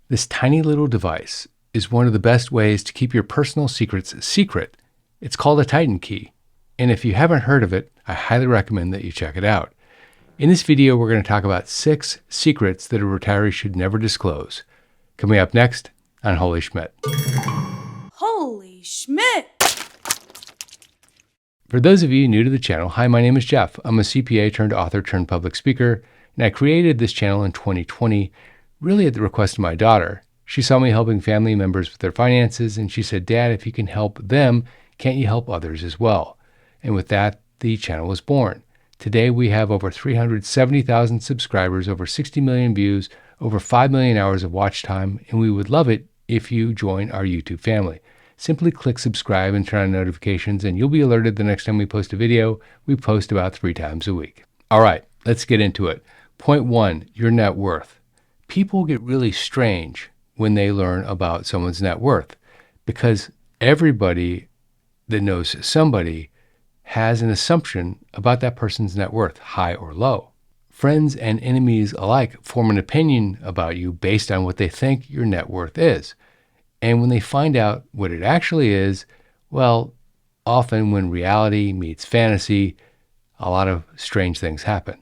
This tiny little device is one of the best ways to keep your personal secrets secret. It's called a Titan key. And if you haven't heard of it, I highly recommend that you check it out. In this video, we're going to talk about 6 secrets that a retiree should never disclose. Coming up next on Holy Schmidt. Holy Schmidt! For those of you new to the channel, hi, my name is Jeff. I'm a CPA turned author turned public speaker, and I created this channel in 2020, really at the request of my daughter. She saw me helping family members with their finances, and she said, "Dad, if you can help them, can't you help others as well?" And with that, the channel was born. Today, we have over 370,000 subscribers, over 60 million views, over 5 million hours of watch time, and we would love it if you join our YouTube family. Simply click subscribe and turn on notifications, and you'll be alerted the next time we post a video. We post about 3 times a week. All right, let's get into it. Point 1, your net worth. People get really strange when they learn about someone's net worth because everybody that knows somebody has an assumption about that person's net worth, high or low. Friends and enemies alike form an opinion about you based on what they think your net worth is. And when they find out what it actually is, well, often when reality meets fantasy, a lot of strange things happen.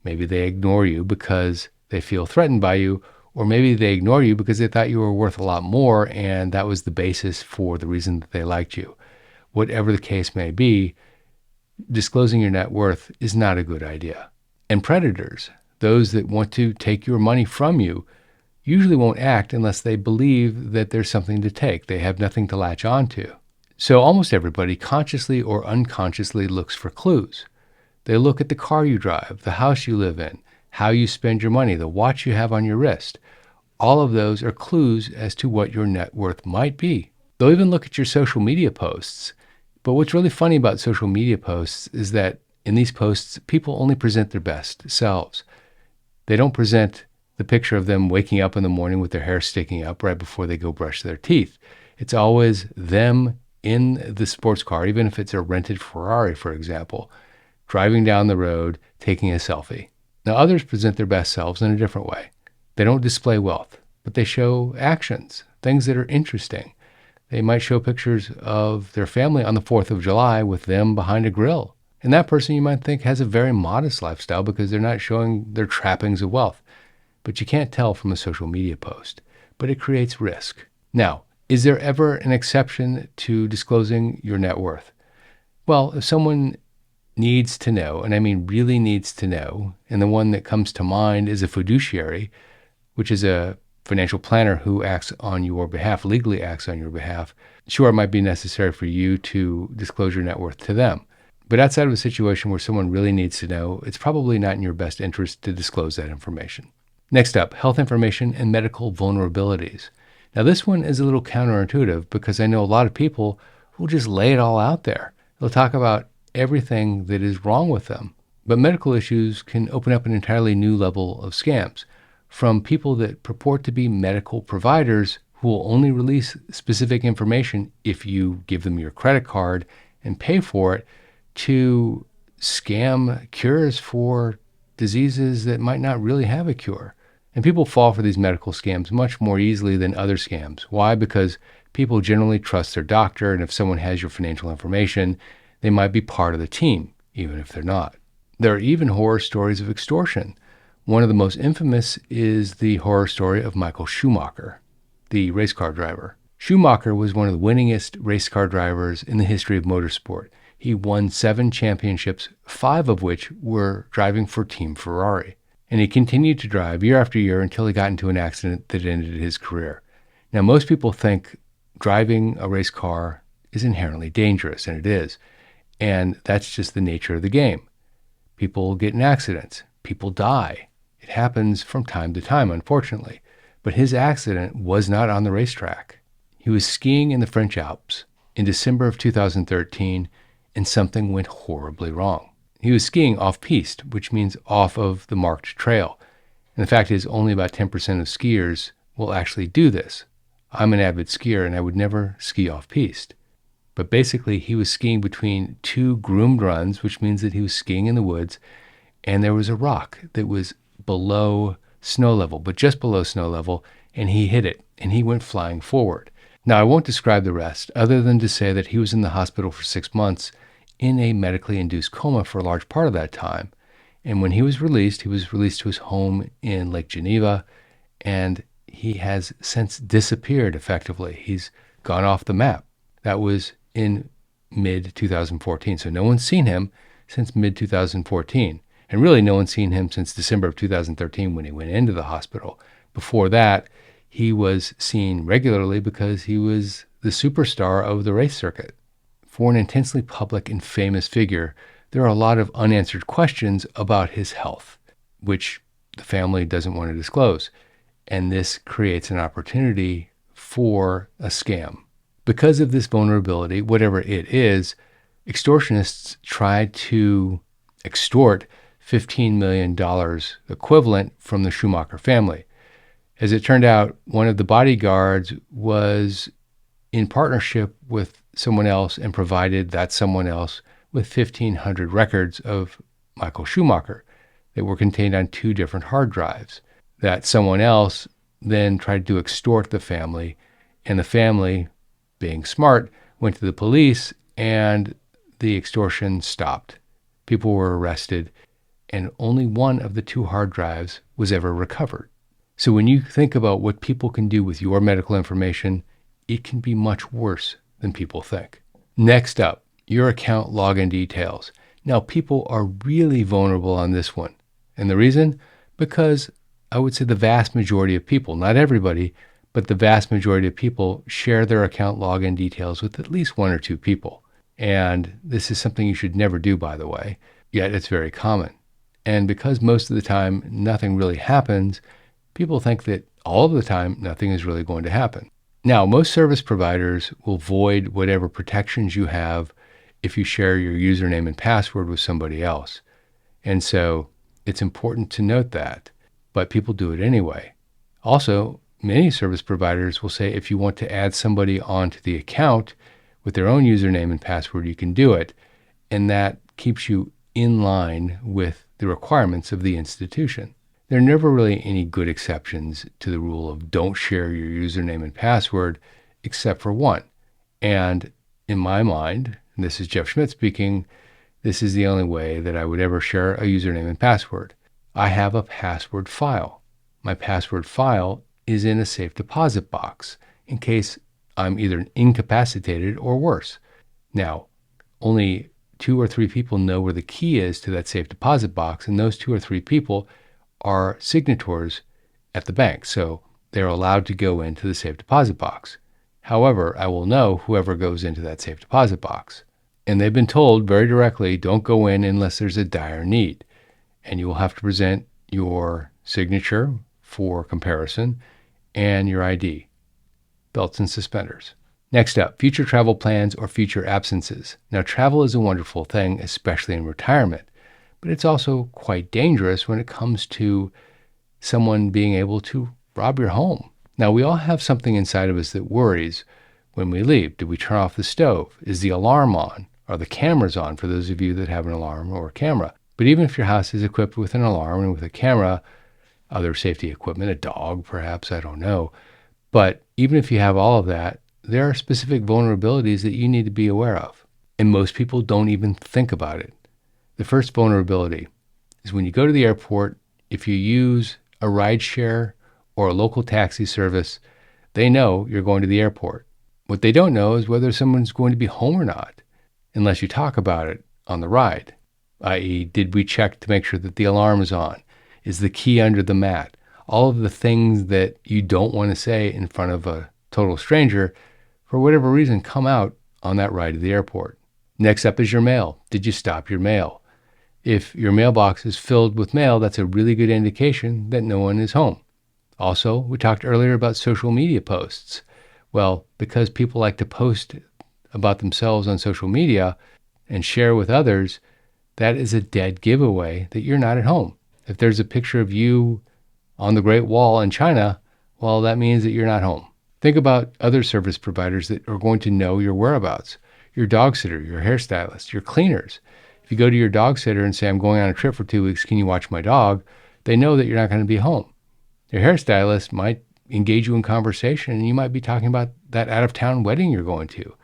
Maybe they ignore you because they feel threatened by you, or maybe they ignore you because they thought you were worth a lot more, and that was the basis for the reason that they liked you. Whatever the case may be, disclosing your net worth is not a good idea. And predators, those that want to take your money from you, usually won't act unless they believe that there's something to take. They have nothing to latch onto. So almost everybody, consciously or unconsciously, looks for clues. They look at the car you drive, the house you live in, how you spend your money, the watch you have on your wrist. All of those are clues as to what your net worth might be. They'll even look at your social media posts. But what's really funny about social media posts is that in these posts, people only present their best selves. They don't present the picture of them waking up in the morning with their hair sticking up right before they go brush their teeth. It's always them in the sports car, even if it's a rented Ferrari, for example, driving down the road, taking a selfie. Now, others present their best selves in a different way. They don't display wealth, but they show actions, things that are interesting. They might show pictures of their family on the 4th of July with them behind a grill. And that person, you might think, has a very modest lifestyle because they're not showing their trappings of wealth. But you can't tell from a social media post. But it creates risk. Now, is there ever an exception to disclosing your net worth? Well, if someone needs to know, and I mean really needs to know, and the one that comes to mind is a fiduciary, which is a financial planner who acts on your behalf, legally acts on your behalf. Sure, it might be necessary for you to disclose your net worth to them. But outside of a situation where someone really needs to know, it's probably not in your best interest to disclose that information. Next up, health information and medical vulnerabilities. Now, this one is a little counterintuitive because I know a lot of people will just lay it all out there. They'll talk about everything that is wrong with them. But medical issues can open up an entirely new level of scams from people that purport to be medical providers who will only release specific information if you give them your credit card and pay for it, to scam cures for diseases that might not really have a cure. And people fall for these medical scams much more easily than other scams. Why? Because people generally trust their doctor, and if someone has your financial information, they might be part of the team, even if they're not. There are even horror stories of extortion. One of the most infamous is the horror story of Michael Schumacher, the race car driver. Schumacher was one of the winningest race car drivers in the history of motorsport. He won 7 championships, 5 of which were driving for Team Ferrari. And he continued to drive year after year until he got into an accident that ended his career. Now, most people think driving a race car is inherently dangerous, and it is. And that's just the nature of the game. People get in accidents. People die. It happens from time to time, unfortunately. But his accident was not on the racetrack. He was skiing in the French Alps in December of 2013, and something went horribly wrong. He was skiing off-piste, which means off of the marked trail. And the fact is, only about 10% of skiers will actually do this. I'm an avid skier, and I would never ski off-piste. But basically, he was skiing between 2 groomed runs, which means that he was skiing in the woods, and there was a rock that was below snow level, but just below snow level, and he hit it, and he went flying forward. Now, I won't describe the rest, other than to say that he was in the hospital for 6 months in a medically induced coma for a large part of that time. And when he was released to his home in Lake Geneva, and he has since disappeared effectively. He's gone off the map. That was in mid-2014. So no one's seen him since mid-2014. And really no one's seen him since December of 2013 when he went into the hospital. Before that, he was seen regularly because he was the superstar of the race circuit. For an intensely public and famous figure, there are a lot of unanswered questions about his health, which the family doesn't want to disclose. And this creates an opportunity for a scam. Because of this vulnerability, whatever it is, extortionists tried to extort $15 million equivalent from the Schumacher family. As it turned out, one of the bodyguards was in partnership with someone else and provided that someone else with 1,500 records of Michael Schumacher that were contained on 2 different hard drives. That someone else then tried to extort the family, and the family, being smart, went to the police, and the extortion stopped. People were arrested, and only one of the 2 hard drives was ever recovered. So when you think about what people can do with your medical information, it can be much worse than people think. Next up, your account login details. Now, people are really vulnerable on this one. And the reason? Because I would say the vast majority of people, not everybody, but the vast majority of people share their account login details with at least 1 or 2 people. And this is something you should never do, by the way, yet it's very common. And because most of the time nothing really happens, people think that all of the time nothing is really going to happen. Now, most service providers will void whatever protections you have if you share your username and password with somebody else. And so it's important to note that, but people do it anyway. Also, many service providers will say if you want to add somebody onto the account with their own username and password, you can do it. And that keeps you in line with the requirements of the institution. There are never really any good exceptions to the rule of don't share your username and password, except for one. And in my mind, and this is Jeff Schmidt speaking, this is the only way that I would ever share a username and password. I have a password file. My password file is in a safe deposit box in case I'm either incapacitated or worse. Now, only 2 or 3 people know where the key is to that safe deposit box, and those 2 or 3 people are signatories at the bank, so they're allowed to go into the safe deposit box. However, I will know whoever goes into that safe deposit box. And they've been told very directly, don't go in unless there's a dire need. And you will have to present your signature for comparison and your ID, belts and suspenders. Next up, future travel plans or future absences. Now, travel is a wonderful thing, especially in retirement, but it's also quite dangerous when it comes to someone being able to rob your home. Now, we all have something inside of us that worries when we leave. Did we turn off the stove? Is the alarm on? Are the cameras on for those of you that have an alarm or a camera? But even if your house is equipped with an alarm and with a camera, other safety equipment, a dog perhaps, I don't know. But even if you have all of that, there are specific vulnerabilities that you need to be aware of. And most people don't even think about it. The first vulnerability is when you go to the airport, if you use a rideshare or a local taxi service, they know you're going to the airport. What they don't know is whether someone's going to be home or not, unless you talk about it on the ride, i.e., did we check to make sure that the alarm is on? Is the key under the mat? All of the things that you don't want to say in front of a total stranger, for whatever reason, come out on that ride to the airport. Next up is your mail. Did you stop your mail? If your mailbox is filled with mail, that's a really good indication that no one is home. Also, we talked earlier about social media posts. Well, because people like to post about themselves on social media and share with others, that is a dead giveaway that you're not at home. If there's a picture of you on the Great Wall in China, well, that means that you're not home. Think about other service providers that are going to know your whereabouts. Your dog sitter, your hairstylist, your cleaners. If you go to your dog sitter and say, I'm going on a trip for 2 weeks, can you watch my dog? They know that you're not going to be home. Your hairstylist might engage you in conversation, and you might be talking about that out-of-town wedding you're going to.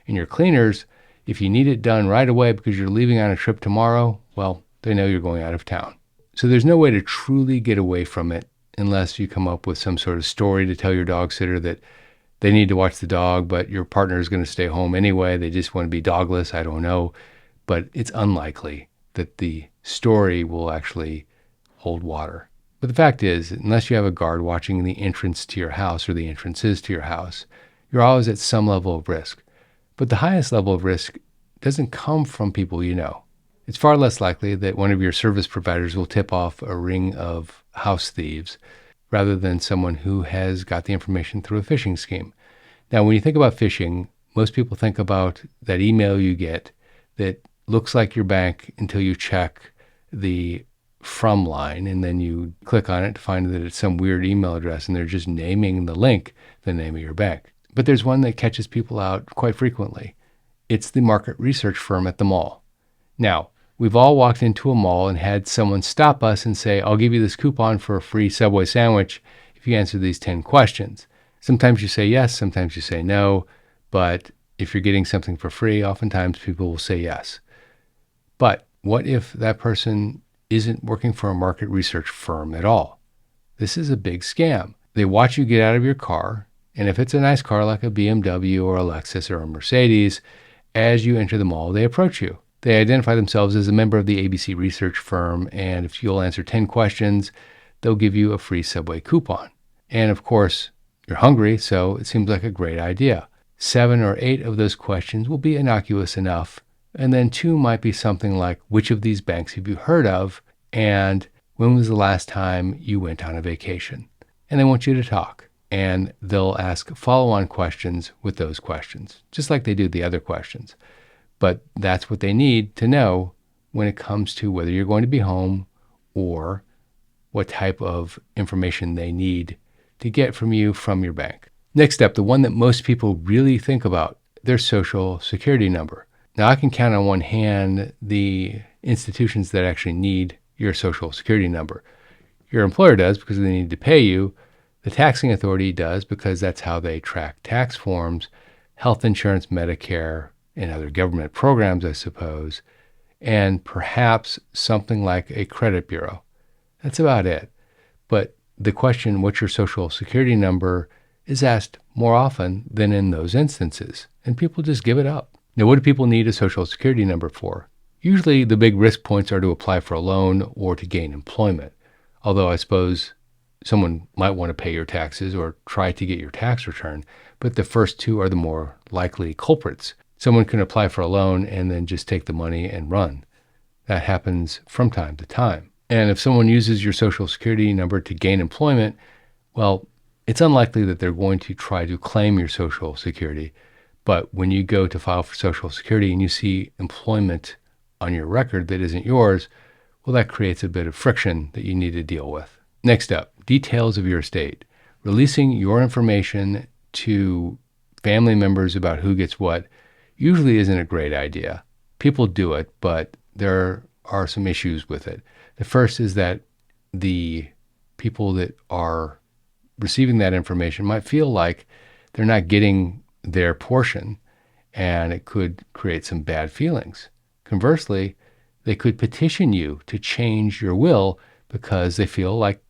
And your cleaners, if you need it done right away because you're leaving on a trip tomorrow, well, they know you're going out of town. So there's no way to truly get away from it unless you come up with some sort of story to tell your dog sitter that they need to watch the dog, but your partner is going to stay home anyway. They just want to be dogless. I don't know. But it's unlikely that the story will actually hold water. But the fact is, unless you have a guard watching the entrance to your house or the entrances to your house, you're always at some level of risk. But the highest level of risk doesn't come from people you know. It's far less likely that one of your service providers will tip off a ring of house thieves rather than someone who has got the information through a phishing scheme. Now, when you think about phishing, most people think about that email you get that looks like your bank until you check the from line, and then you click on it to find that it's some weird email address, and they're just naming the link the name of your bank. But there's one that catches people out quite frequently. It's the market research firm at the mall. Now, we've all walked into a mall and had someone stop us and say, I'll give you this coupon for a free Subway sandwich if you answer these 10 questions. Sometimes you say yes, sometimes you say no, but if you're getting something for free, oftentimes people will say yes. But what if that person isn't working for a market research firm at all? This is a big scam. They watch you get out of your car, and if it's a nice car like a BMW or a Lexus or a Mercedes, as you enter the mall, they approach you. They identify themselves as a member of the ABC research firm, and if you'll answer 10 questions, they'll give you a free Subway coupon. And of course, you're hungry, so it seems like a great idea. 7 or 8 of those questions will be innocuous enough, and then 2 might be something like, which of these banks have you heard of, and when was the last time you went on a vacation? And they want you to talk, and they'll ask follow-on questions with those questions, just like they do the other questions. But that's what they need to know when it comes to whether you're going to be home or what type of information they need to get from you from your bank. Next up, the one that most people really think about, their social security number. Now, I can count on one hand the institutions that actually need your social security number. Your employer does because they need to pay you. The taxing authority does because that's how they track tax forms, health insurance, Medicare, and other government programs, I suppose, and perhaps something like a credit bureau. That's about it. But the question, what's your social security number, is asked more often than in those instances, and people just give it up. Now, what do people need a social security number for? Usually the big risk points are to apply for a loan or to gain employment, although I suppose someone might want to pay your taxes or try to get your tax return, but the first 2 are the more likely culprits. Someone can apply for a loan and then just take the money and run. That happens from time to time. And if someone uses your social security number to gain employment, well, it's unlikely that they're going to try to claim your social security. But when you go to file for social security and you see employment on your record that isn't yours, well, that creates a bit of friction that you need to deal with. Next up, details of your estate. Releasing your information to family members about who gets what usually isn't a great idea. People do it, but there are some issues with it. The first is that the people that are receiving that information might feel like they're not getting their portion, and it could create some bad feelings. Conversely, they could petition you to change your will because they feel like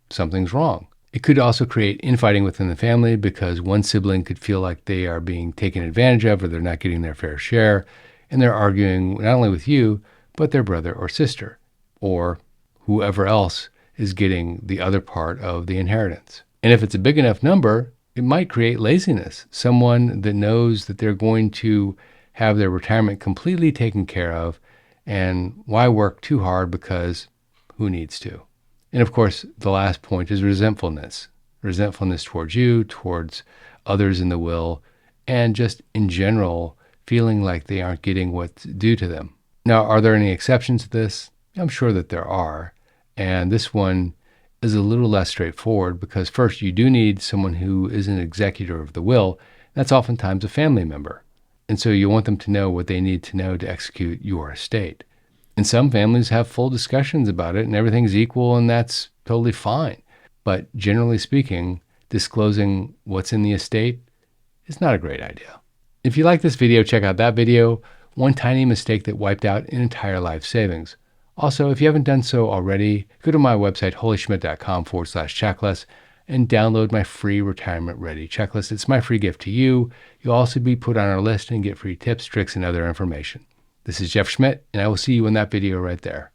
something's wrong. It could also create infighting within the family because one sibling could feel like they are being taken advantage of or they're not getting their fair share, and they're arguing not only with you, but their brother or sister, or whoever else is getting the other part of the inheritance. And if it's a big enough number, it might create laziness. Someone that knows that they're going to have their retirement completely taken care of, and why work too hard because who needs to? And of course, the last point is resentfulness. Resentfulness towards you, towards others in the will, and just in general, feeling like they aren't getting what's due to them. Now, are there any exceptions to this? I'm sure that there are. And this one is a little less straightforward because first, you do need someone who is an executor of the will. That's oftentimes a family member. And so you want them to know what they need to know to execute your estate. And some families have full discussions about it and everything's equal and that's totally fine. But generally speaking, disclosing what's in the estate is not a great idea. If you like this video, check out that video, one tiny mistake that wiped out an entire life savings. Also, if you haven't done so already, go to my website, holyschmidt.com/checklist, and download my free retirement ready checklist. It's my free gift to you. You'll also be put on our list and get free tips, tricks, and other information. This is Jeff Schmidt, and I will see you in that video right there.